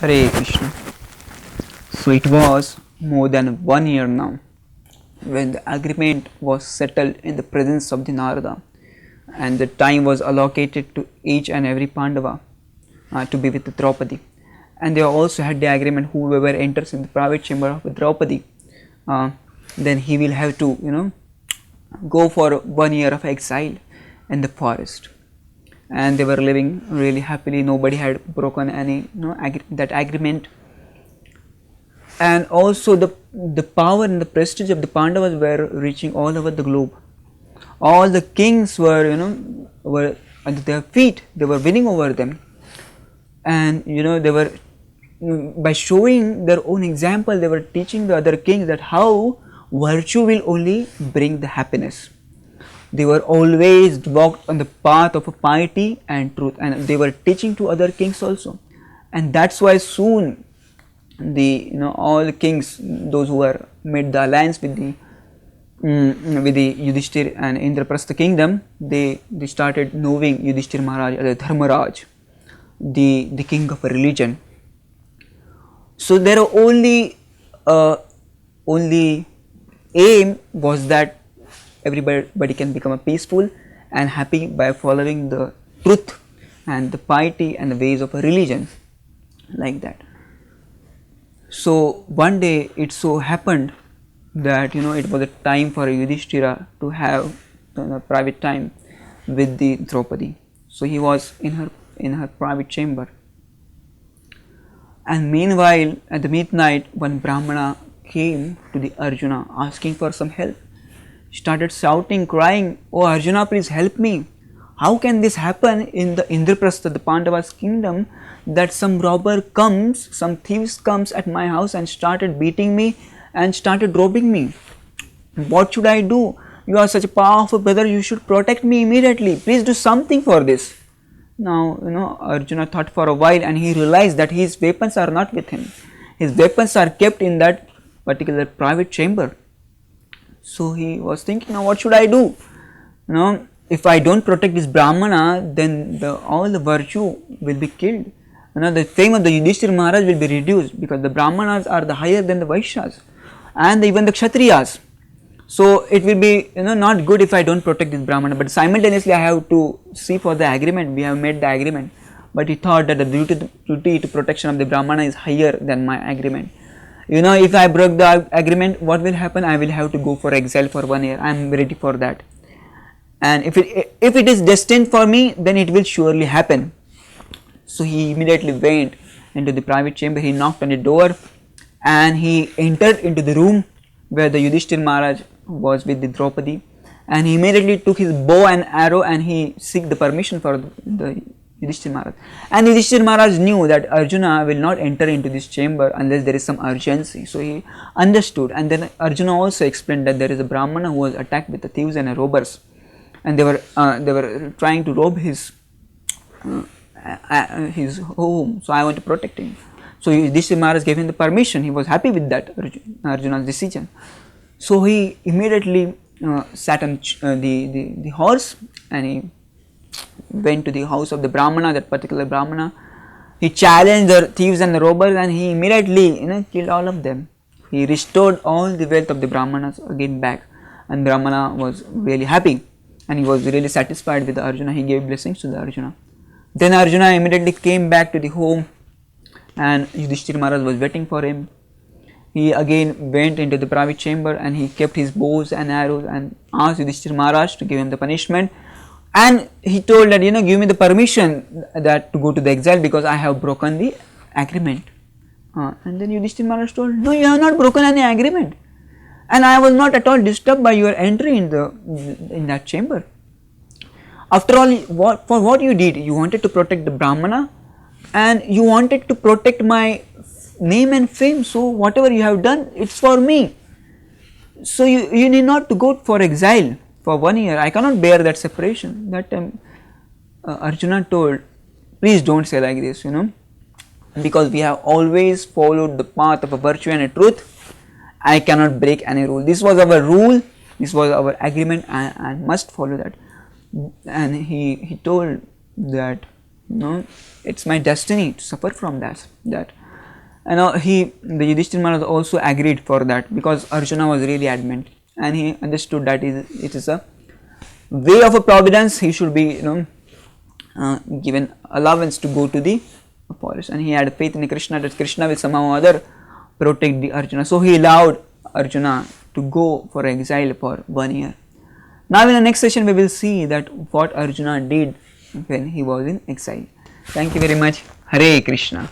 Hare Krishna. So it was more than 1 year now when the agreement was settled in the presence of the Narada, and the time was allocated to each and every Pandava to be with the Draupadi. And they also had the agreement, whoever enters in the private chamber of Draupadi, uh, then he will have to go for 1 year of exile in the forest. And they were living really happily. Nobody had broken any that agreement. And also the power and the prestige of the Pandavas were reaching all over the globe. All the kings were under their feet. They were winning over them, and they were, by showing their own example, they were teaching the other kings that how virtue will only bring the happiness. They were always walked on the path of piety and truth, and they were teaching to other kings also. And that's why soon all the kings, those who were made the alliance with the Yudhishthir and Indraprastha kingdom, they started knowing Yudhishthir Maharaj as a Dharmaraj, the king of a religion. So their only aim was that everybody can become a peaceful and happy by following the truth and the piety and the ways of a religion, like that. So one day it so happened that it was a time for Yudhishthira to have private time with the Draupadi. So he was in her private chamber, and meanwhile at the midnight one Brahmana came to the Arjuna asking for some help. Started shouting, crying, "Oh Arjuna, please help me. How can this happen in the Indraprastha, the Pandavas kingdom, that some robber comes, some thieves comes at my house and started beating me and started robbing me? What should I do? You are such a powerful brother, you should protect me immediately. Please do something for this." Now, Arjuna thought for a while, and he realized that his weapons are not with him. His weapons are kept in that particular private chamber. So he was thinking, now what should I do? If I don't protect this Brahmana, then all the virtue will be killed. The fame of the Yudhishthira Maharaj will be reduced, because the Brahmanas are the higher than the Vaishyas and even the Kshatriyas. So it will be not good if I don't protect this Brahmana. But simultaneously I have to see for the agreement. We have made the agreement, but he thought that the duty to protection of the Brahmana is higher than my agreement. If I broke the agreement, what will happen? I will have to go for exile for 1 year. I am ready for that. And if it is destined for me, then it will surely happen. So he immediately went into the private chamber. He knocked on the door and he entered into the room where the Yudhishthira Maharaj was with the Draupadi, and he immediately took his bow and arrow and he seek the permission for the Yudhishthira Maharaj. And Yudhishthira Maharaj knew that Arjuna will not enter into this chamber unless there is some urgency. So he understood, and then Arjuna also explained that there is a Brahmana who was attacked with the thieves and robbers, and they were trying to rob his home. So I want to protect him. So Yudhishthira Maharaj gave him the permission. He was happy with that Arjuna's decision. So he immediately sat on the horse, and he went to the house of the Brahmana, that particular Brahmana. He challenged the thieves and the robbers, and he immediately killed all of them. He restored all the wealth of the Brahmanas again back, and Brahmana was really happy, and he was really satisfied with the Arjuna. He gave blessings to the Arjuna. Then Arjuna immediately came back to the home, and Yudhishthira Maharaj was waiting for him. He again went into the private chamber and he kept his bows and arrows and asked Yudhishthira Maharaj to give him the punishment. And he told that, give me the permission that to go to the exile, because I have broken the agreement. And then Yudhishthira Maharaj told, no, you have not broken any agreement, and I was not at all disturbed by your entry in that chamber. After all, what you did, you wanted to protect the Brahmana and you wanted to protect my name and fame. So whatever you have done, it's for me. So you need not to go for exile for 1 year. I cannot bear that separation. That time Arjuna told, please don't say like this, because we have always followed the path of a virtue and a truth. I cannot break any rule. This was our rule, this was our agreement, I must follow that. And he told that it's my destiny to suffer from that. The Yudhishthira Maharaj also agreed for that, because Arjuna was really adamant, and he understood that it is a way of a providence. He should be given allowance to go to the forest, and he had faith in Krishna that Krishna will somehow or other protect the Arjuna. So he allowed Arjuna to go for exile for 1 year. Now in the next session we will see that what Arjuna did when he was in exile. Thank you very much. Hare Krishna.